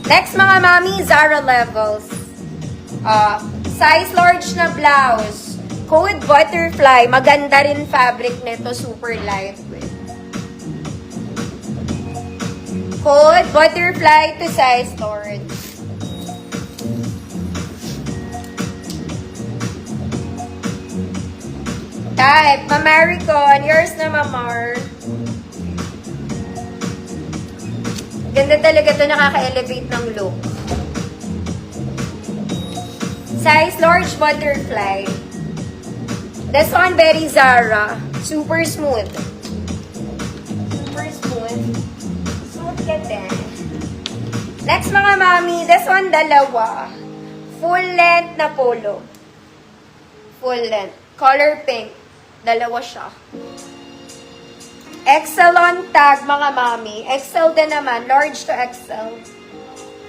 Next mga mami, Zara Levels. Size large na blouse. Code Butterfly. Maganda rin fabric nito. Super lightweight. Code Butterfly to size large. Type, Mamaricon. Yours na, Mamar. Ganda talaga to, nakaka-elevate ng look. Size large butterfly. This one, very Zara. Super smooth. Super smooth. Smooth ka din. Next mga mami, this one, dalawa. Full length na polo. Full length. Color pink. Dalawa siya. XL on tag, mga mami. XL din naman. Large to XL.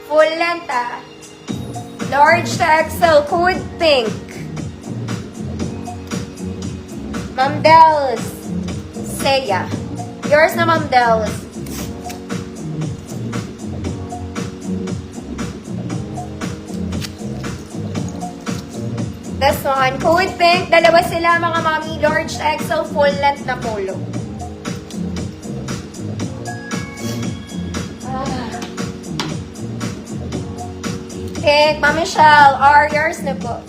Full length, ah. Large to XL. Code pink. Ma'am Dels. Seya. Yours na, Ma'am Dels. This one. Code pink. Dalawa sila, mga mami. Large to XL. Full length na polo. Pink, Ma'am Michelle, or yours na po.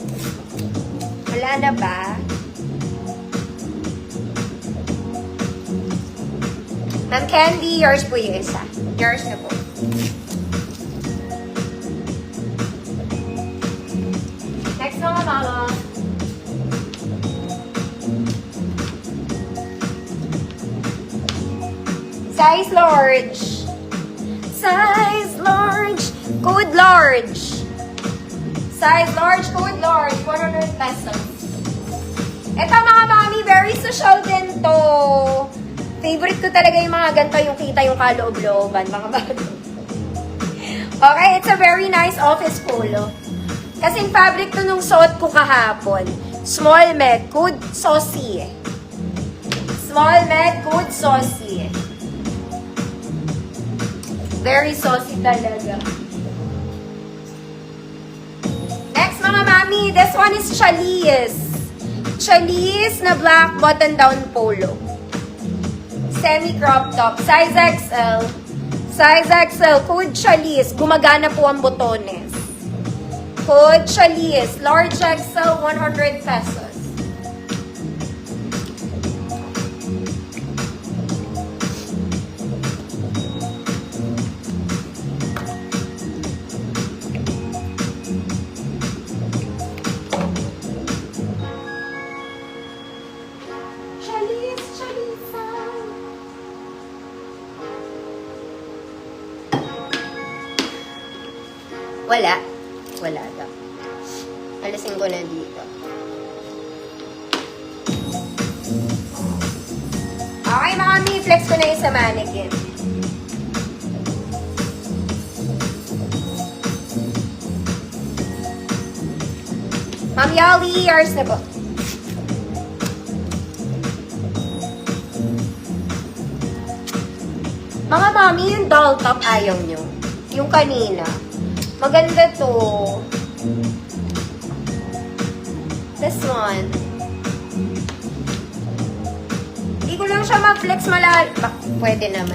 Wala na ba? Ma'am Candy, yours po yung isa. Yours na po. Next mga mama. Size large. Size large. Code large. Size large, code large, 100 pesos. Ito mga mami, very social din to. Favorite ko talaga yung mga ganito, yung kita yung kaloob-looban, mga mami. Okay, it's a very nice office polo. Kasing fabric to nung suot ko kahapon. Small med, code saucy. Small med, code saucy. Very saucy talaga. Mga mami, this one is Chalice. Chalice na black button-down polo. Semi-crop top. Size XL. Size XL. Code Chalice. Gumagana po ang botones. Code Chalice. Large XL, 100 pesos. Wala. Wala daw. Alisin ko na dito. Okay, mga mi-flex ko na yung sa mannequin. Ma'am Yali, yours na po. Mga mami, yung doll top ayaw nyo. Yung kanina. Maganda to. This one. Hindi ko lang siya mag-flex malalim. Pwede naman.